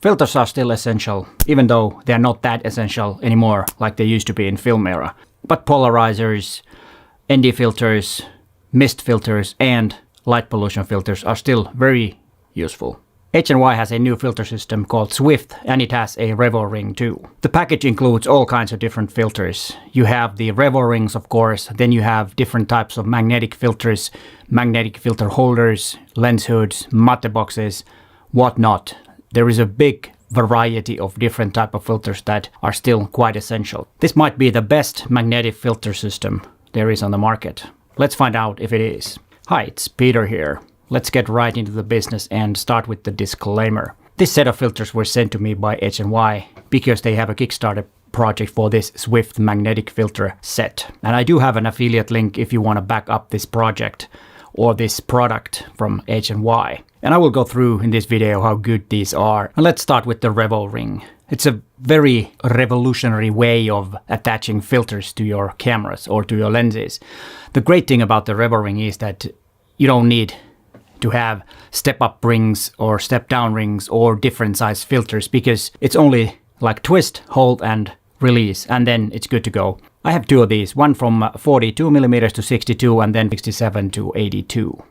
Filters are still essential, even though they're not that essential anymore like they used to be in film era. But polarizers, ND filters, mist filters, and light pollution filters are still very useful. H&Y has a new filter system called Swift, and it has a RevoRing too. The package includes all kinds of different filters. You have the RevoRings, of course, then you have different types of magnetic filters, magnetic filter holders, lens hoods, matte boxes, whatnot. There is a big variety of different type of filters that are still quite essential. This might be the best magnetic filter system there is on the market. Let's find out if it is. Hi, it's Peter here. Let's get right into the business and start with the disclaimer. This set of filters were sent to me by H&Y because they have a Kickstarter project for this Swift magnetic filter set. And I do have an affiliate link if you want to back up this project or this product from H&Y. And I will go through in this video how good these are. And let's start with the RevoRing. It's a very revolutionary way of attaching filters to your cameras or to your lenses. The great thing about the RevoRing is that you don't need to have step-up rings or step-down rings or different size filters because it's only like twist, hold, and release, and then it's good to go. I have two of these, one from 42mm to 62 and then 67 to 82.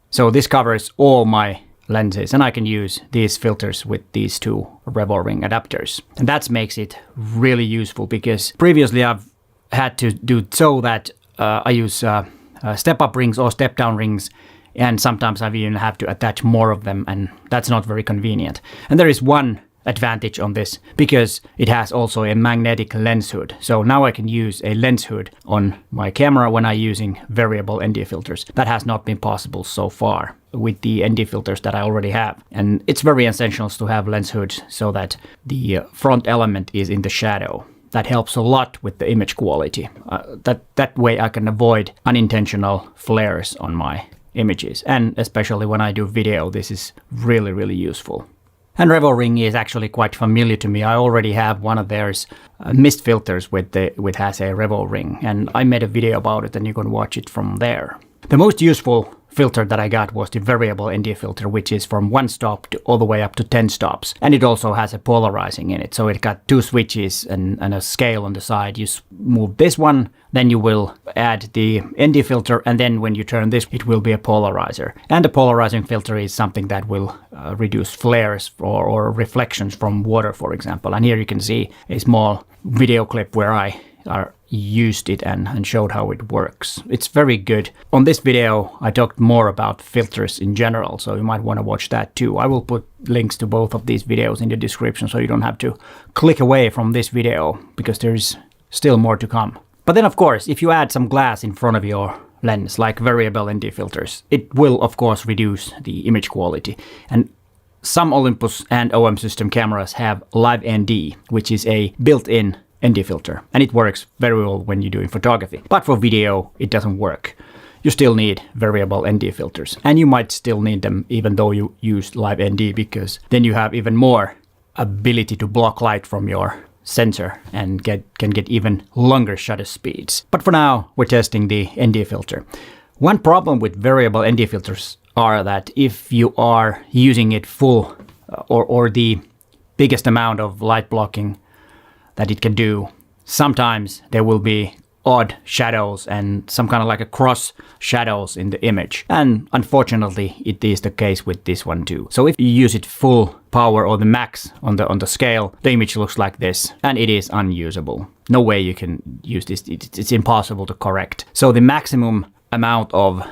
So this covers all my lenses, and I can use these filters with these two RevoRing adapters. And that makes it really useful because previously I've had to do so that I use step-up rings or step-down rings, and sometimes I've even have to attach more of them, and that's not very convenient. And there is one advantage on this because it has also a magnetic lens hood. So now I can use a lens hood on my camera when I'm using variable ND filters. That has not been possible so far with the ND filters that I already have. And it's very essential to have lens hoods so that the front element is in the shadow. That helps a lot with the image quality. That way I can avoid unintentional flares on my images. And especially when I do video, this is really, really useful. And RevoRing is actually quite familiar to me. I already have one of theirs mist filters with has a RevoRing, and I made a video about it, and you can watch it from there. The most useful filter that I got was the variable ND filter, which is from 1 stop to all the way up to 10 stops. And it also has a polarizing in it. So it got 2 switches and a scale on the side. You move this one, then you will add the ND filter, and then when you turn this, it will be a polarizer. And the polarizing filter is something that will reduce flares or reflections from water, for example. And here you can see a small video clip where I used it and showed how it works. It's very good. On this video, I talked more about filters in general, so you might want to watch that too. I will put links to both of these videos in the description so you don't have to click away from this video because there's still more to come. But then, of course, if you add some glass in front of your lens, like variable ND filters, it will, of course, reduce the image quality. And some Olympus and OM system cameras have Live ND, which is a built-in ND filter, and it works very well when you're doing photography. But for video, it doesn't work. You still need variable ND filters, and you might still need them even though you use Live ND, because then you have even more ability to block light from your sensor and can get even longer shutter speeds. But for now, we're testing the ND filter. One problem with variable ND filters are that if you are using it full or the biggest amount of light blocking that it can do, sometimes there will be odd shadows and some kind of like a cross shadows in the image. And unfortunately, it is the case with this one too. So if you use it full power or the max on the scale, the image looks like this, and it is unusable. No way you can use this. It's impossible to correct. So the maximum amount of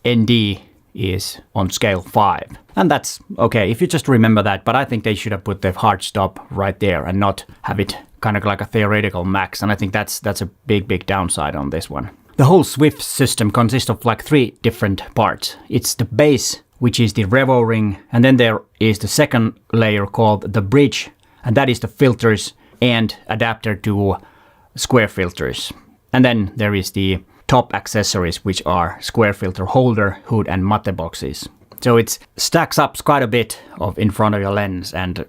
ND is on scale 5. And that's okay if you just remember that, but I think they should have put the hard stop right there and not have it kind of like a theoretical max. And I think that's a big downside on this one. The whole Swift system consists of like 3 different parts. It's the base, which is the RevoRing, and then there is the second layer called the bridge, and that is the filters and adapter to square filters. And then there is the top accessories, which are square filter holder, hood, and matte boxes. So it stacks up quite a bit of in front of your lens, and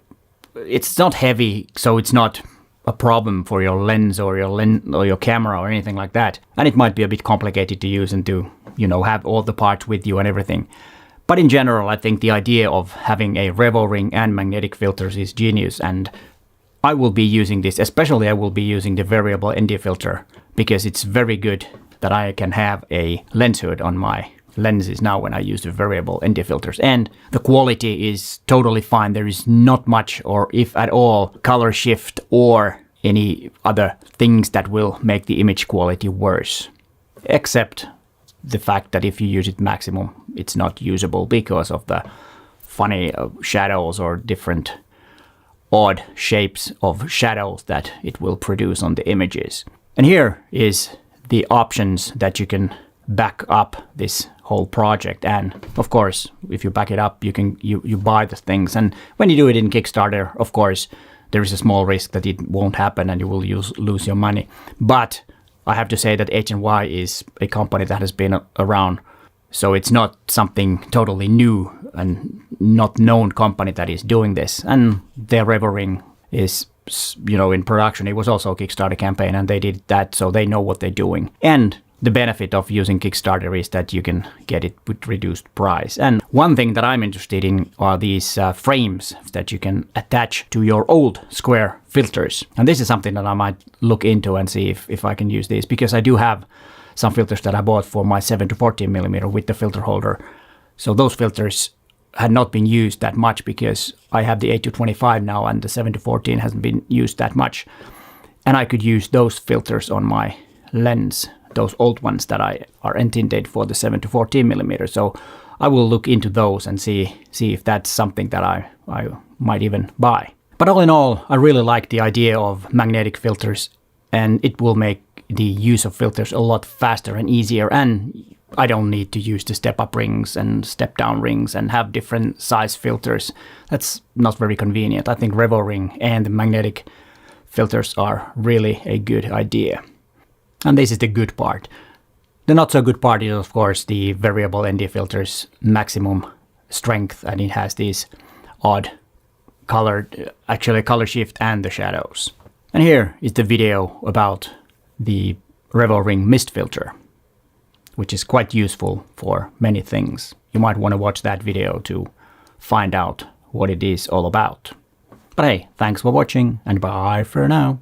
it's not heavy, so it's not a problem for your lens or your camera or anything like that. And it might be a bit complicated to use and to, have all the parts with you and everything. But in general, I think the idea of having a RevoRing and magnetic filters is genius, and I will be using this, especially I will be using the variable ND filter, because it's very good that I can have a lens hood on my lenses now when I use the variable ND filters. And the quality is totally fine. There is not much, or if at all, color shift or any other things that will make the image quality worse. Except the fact that if you use it maximum, it's not usable because of the funny shadows or different odd shapes of shadows that it will produce on the images. And here is the options that you can back up this whole project. And of course, if you back it up, you buy the things. And when you do it in Kickstarter, of course, there is a small risk that it won't happen and you will lose your money. But I have to say that H&Y is a company that has been around, so it's not something totally new and not known company that is doing this. And their RevoRing is, in production. It was also a Kickstarter campaign and they did that, so they know what they're doing. And the benefit of using Kickstarter is that you can get it with reduced price. And one thing that I'm interested in are these frames that you can attach to your old square filters. And this is something that I might look into and see if I can use these, because I do have some filters that I bought for my 7-14mm with the filter holder. So those filters had not been used that much because I have the 8-25 now and the 7-14 hasn't been used that much. And I could use those filters on my lens, those old ones that are intended for the 7-14mm. So I will look into those and see if that's something that I might even buy. But all in all, I really like the idea of magnetic filters, and it will make the use of filters a lot faster and easier. And I don't need to use the step-up rings and step-down rings and have different size filters. That's not very convenient. I think RevoRing and the magnetic filters are really a good idea. And this is the good part. The not so good part is, of course, the variable ND filters maximum strength, and it has these odd color shift and the shadows. And here is the video about the RevoRing mist filter, which is quite useful for many things. You might want to watch that video to find out what it is all about. But hey, thanks for watching and bye for now.